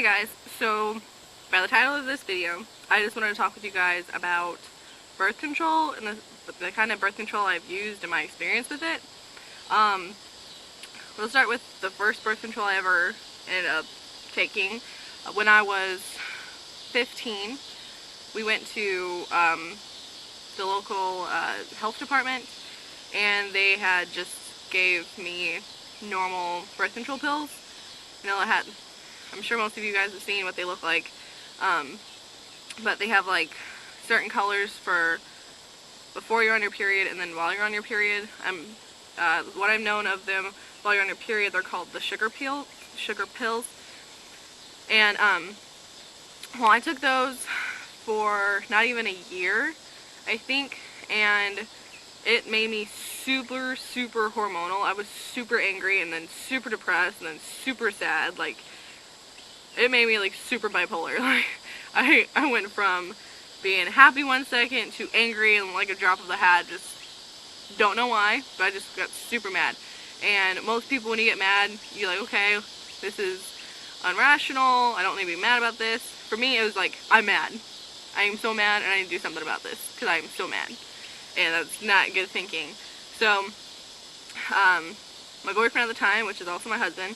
Hey guys, so by the title of this video, I just wanted to talk with you guys about birth control and the kind of birth control I've used and my experience with it. We'll start with the first birth control I ever ended up taking. When I was 15, we went to the local health department, and they had just gave me normal birth control pills. You know, I'm sure most of you guys have seen what they look like, but they have like certain colors for before you're on your period and then while you're on your period. What I've known of them while you're on your period, they're called the sugar pills. And well, I took those for not even a year, I think, and it made me super hormonal. I was super angry and then super depressed and then super sad. Like, it made me like super bipolar. Like, I went from being happy one second to angry and like a drop of the hat. Just don't know why, but I just got super mad. And most people, when you get mad, you're like, okay, this is irrational, I don't need to be mad about this. For me, it was like, I'm mad. I am so mad and I need to do something about this because I am so mad. And that's not good thinking. So, my boyfriend at the time, which is also my husband,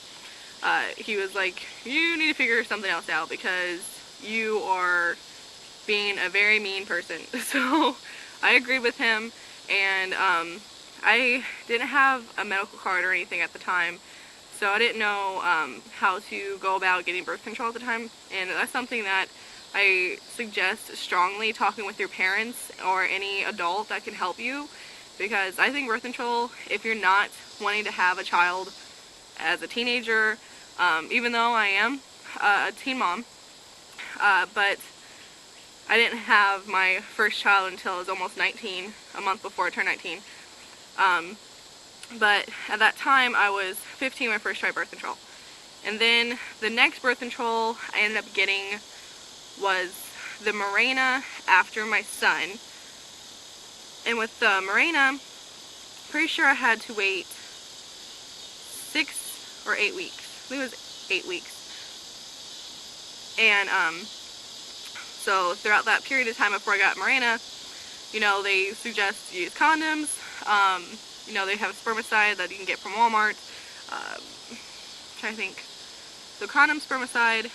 he was like, you need to figure something else out because you are being a very mean person. So I agreed with him, and I didn't have a medical card or anything at the time, so I didn't know how to go about getting birth control at the time. And that's something that I suggest strongly talking with your parents or any adult that can help you, because I think birth control, if you're not wanting to have a child as a teenager, even though I am a teen mom, but I didn't have my first child until I was almost 19, a month before I turned 19. But at that time, I was 15 when I first tried birth control. And then the next birth control I ended up getting was the Mirena after my son. And with the Mirena, pretty sure I had to wait 6 or 8 weeks. I think it was 8 weeks. And so throughout that period of time before I got Mirena, you know, they suggest you use condoms. You know, they have spermicide that you can get from Walmart. I'm trying to think. So condom, spermicide,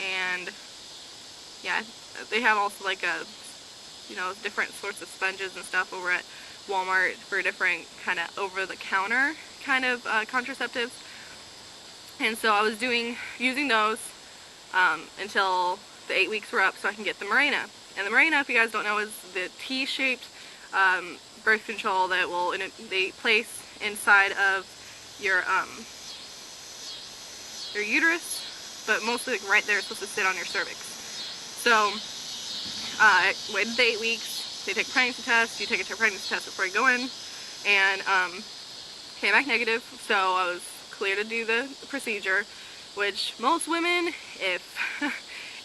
and yeah, they have also like you know, different sorts of sponges and stuff over at Walmart for different kind of over-the-counter kind of contraceptives. And so I was using those until the 8 weeks were up so I can get the Mirena. And the Mirena, if you guys don't know, is the T-shaped birth control that they place inside of your uterus, but mostly like right there, it's supposed to sit on your cervix. So I waited the 8 weeks. They take a pregnancy test. You take a pregnancy test before you go in, and came back negative. So I was clear to do the procedure, which most women, if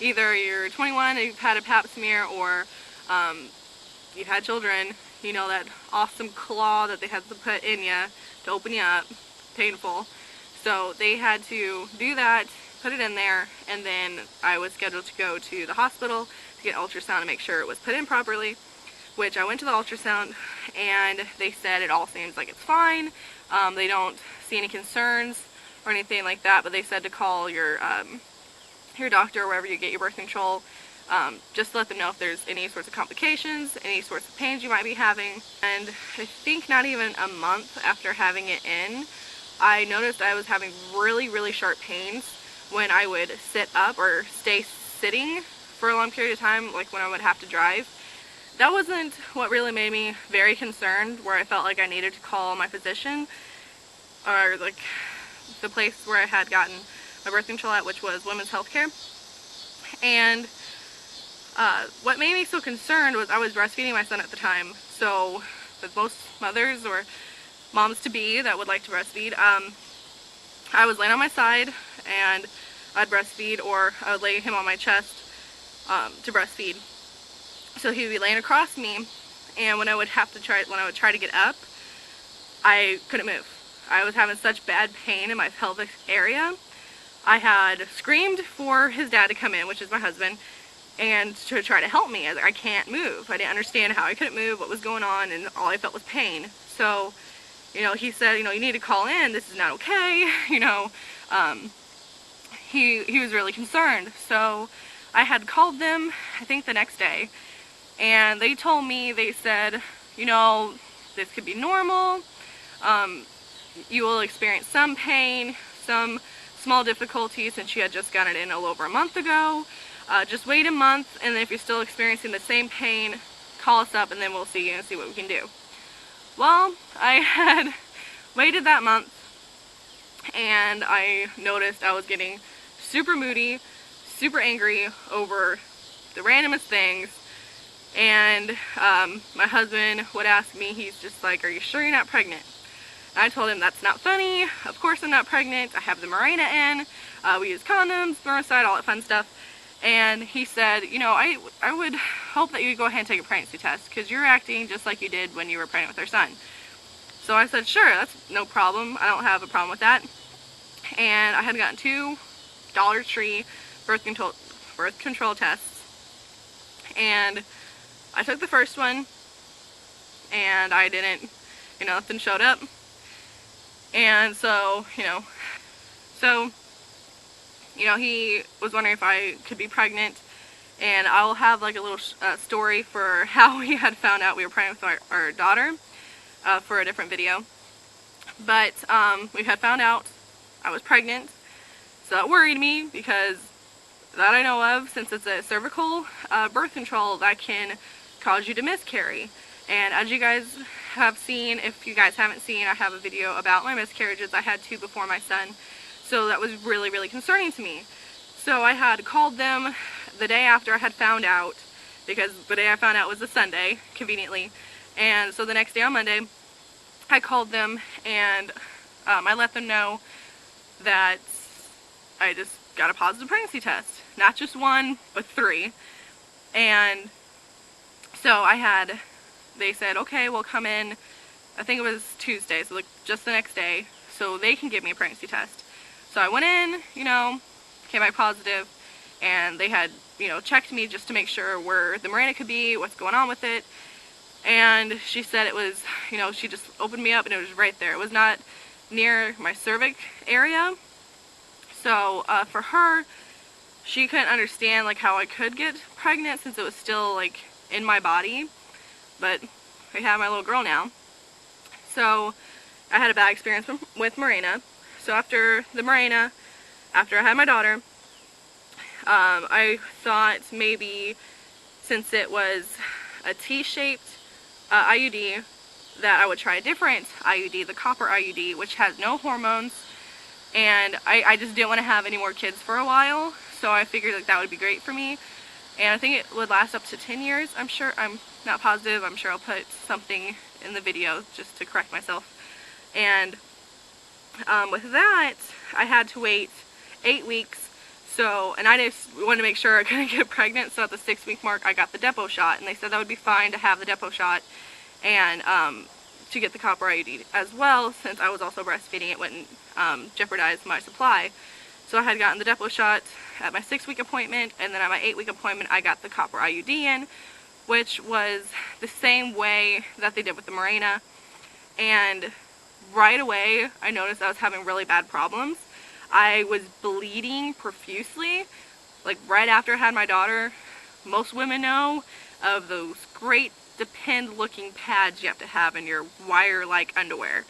either you're 21 and you've had a pap smear, or you've had children, you know that awesome claw that they had to put in you to open you up. Painful. So they had to do that, put it in there, and then I was scheduled to go to the hospital to get ultrasound to make sure it was put in properly, which I went to the ultrasound, and they said it all seems like it's fine. They don't see any concerns or anything like that, but they said to call your doctor wherever you get your birth control, just to let them know if there's any sorts of complications, any sorts of pains you might be having. And I think not even a month after having it in, I noticed I was having really sharp pains when I would sit up or stay sitting for a long period of time, like when I would have to drive. That wasn't what really made me very concerned, where I felt like I needed to call my physician or like the place where I had gotten my birth control at, which was Women's Healthcare. And what made me so concerned was I was breastfeeding my son at the time. So with most mothers or moms-to-be that would like to breastfeed, I was laying on my side and I'd breastfeed, or I would lay him on my chest to breastfeed. So he would be laying across me, and when I would try to get up, I couldn't move. I was having such bad pain in my pelvic area I had screamed for his dad to come in, which is my husband, and to try to help me. I can't move. I didn't understand how I couldn't move, what was going on, and all I felt was pain. So, you know, he said, you know, you need to call in, this is not okay, you know. He was really concerned. So I had called them, I think the next day, and they told me, they said, you know, this could be normal, you will experience some pain, some small difficulties since you had just gotten it in a little over a month ago. Just wait a month, and then if you're still experiencing the same pain, call us up and then we'll see you and see what we can do. Well, I had waited that month, and I noticed I was getting super moody, super angry over the randomest things, and my husband would ask me, he's just like, are you sure you're not pregnant? And I told him that's not funny, of course I'm not pregnant, I have the Mirena in, we use condoms, spermicide, all that fun stuff. And he said, you know, I would hope that you go ahead and take a pregnancy test because you're acting just like you did when you were pregnant with our son. So I said, sure, that's no problem. I don't have a problem with that. And I had gotten 2 Dollar Tree birth control tests. And I took the first one, and I didn't, you know, nothing showed up. And so, you know, he was wondering if I could be pregnant, and I'll have like a little story for how we had found out we were pregnant with our daughter for a different video. But we had found out I was pregnant, so that worried me because that I know of, since it's a cervical birth control, that can cause you to miscarry. And as you guys have seen, if you guys haven't seen, I have a video about my miscarriages. I had 2 before my son. So that was really, really concerning to me. So I had called them the day after I had found out, because the day I found out was a Sunday, conveniently. And so the next day on Monday, I called them, and I let them know that I just got a positive pregnancy test. Not just 1, but 3. And so they said, okay, we'll come in, I think it was Tuesday, so like just the next day, so they can give me a pregnancy test. So I went in, you know, came back positive, and they had, you know, checked me just to make sure where the Mirena could be, what's going on with it. And she said it was, you know, she just opened me up and it was right there. It was not near my cervix area. So for her, she couldn't understand like how I could get pregnant since it was still like in my body. But I have my little girl now. So I had a bad experience with Mirena. So after the Mirena, after I had my daughter, I thought maybe since it was a T-shaped IUD that I would try a different IUD, the copper IUD, which has no hormones, and I just didn't want to have any more kids for a while, so I figured that that would be great for me. And I think it would last up to 10 years, I'm sure. I'm not positive. I'm sure I'll put something in the video just to correct myself. And with that, I had to wait 8 weeks. So, and I just wanted to make sure I couldn't get pregnant. So at the 6-week mark, I got the depot shot, and they said that would be fine to have the depot shot and to get the copper IUD as well, since I was also breastfeeding. It wouldn't jeopardize my supply. So I had gotten the depot shot at my 6-week appointment, and then at my 8-week appointment, I got the copper IUD in, which was the same way that they did with the Mirena. And right away, I noticed I was having really bad problems. I was bleeding profusely, like right after I had my daughter. Most women know of those great depend looking pads you have to have in your wire-like underwear.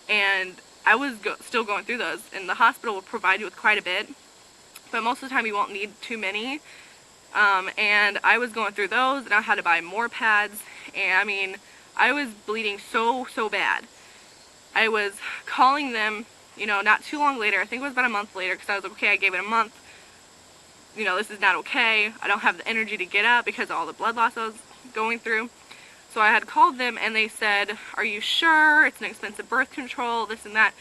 And I was still going through those, and the hospital will provide you with quite a bit, but most of the time you won't need too many. And I was going through those, and I had to buy more pads, and I mean, I was bleeding so bad. I was calling them, you know, not too long later, I think it was about a month later, because I was like, okay, I gave it a month, you know, this is not okay, I don't have the energy to get up because of all the blood loss I was going through. So I had called them, and they said, are you sure? It's an expensive birth control, this and that.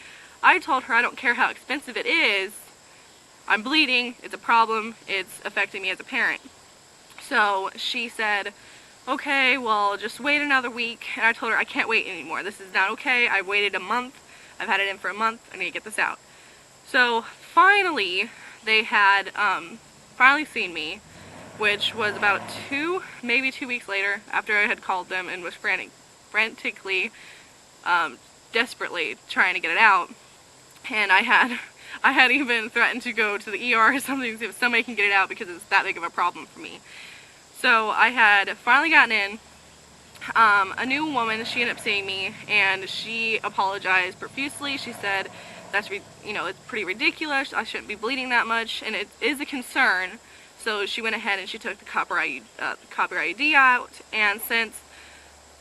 I told her I don't care how expensive it is, I'm bleeding, it's a problem, it's affecting me as a parent. So she said, okay, well, just wait another week. And I told her I can't wait anymore, this is not okay, I waited a month, I've had it in for a month, I need to get this out. So finally, they had finally seen me, which was about maybe 2 weeks later, after I had called them and was frantically, desperately trying to get it out. And I had even threatened to go to the ER or something to see if somebody can get it out, because it's that big of a problem for me. So I had finally gotten in. A new woman, she ended up seeing me, and she apologized profusely. She said that's, it's pretty ridiculous. I shouldn't be bleeding that much, and it is a concern. So she went ahead and she took the copper IUD out, and since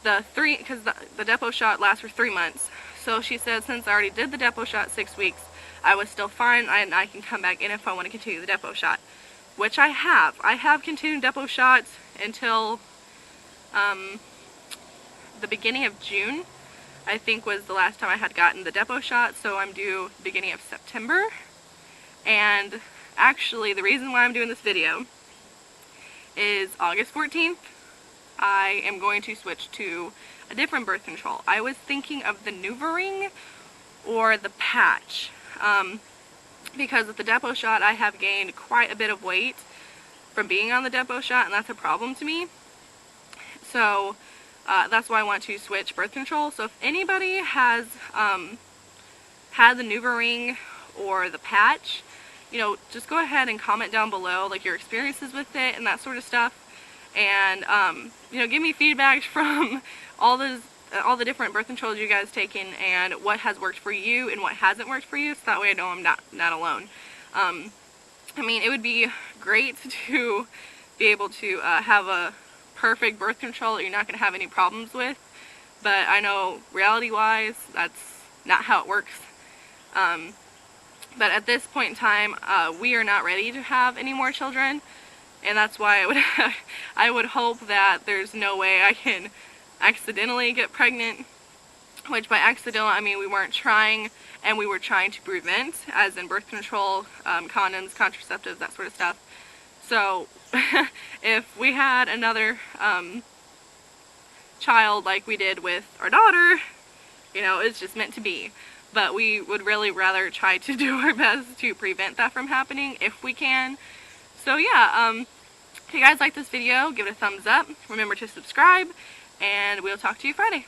because the depot shot lasts for 3 months, so she said since I already did the depot shot 6 weeks, I was still fine, and I can come back in if I want to continue the depot shot, which I have. I have continued depot shots until the beginning of June, I think, was the last time I had gotten the depot shot, so I'm due beginning of September. And actually, the reason why I'm doing this video is August 14th, I am going to switch to a different birth control. I was thinking of the NuvaRing or the patch, because with the depot shot I have gained quite a bit of weight from being on the depot shot, and that's a problem to me. So that's why I want to switch birth control. So if anybody has had the NuvaRing or the patch, just go ahead and comment down below, like, your experiences with it and that sort of stuff. And, give me feedback from all the different birth controls you guys taken, and what has worked for you and what hasn't worked for you, so that way I know I'm not alone. It would be great to be able to have a perfect birth control that you're not going to have any problems with, but I know reality-wise that's not how it works. But at this point in time, we are not ready to have any more children, and that's why I would hope that there's no way I can accidentally get pregnant, which by accidental I mean we weren't trying, and we were trying to prevent, as in birth control, condoms, contraceptives, that sort of stuff. So if we had another child like we did with our daughter, it's just meant to be. But we would really rather try to do our best to prevent that from happening if we can. So yeah, if you guys like this video, give it a thumbs up. Remember to subscribe, and we'll talk to you Friday.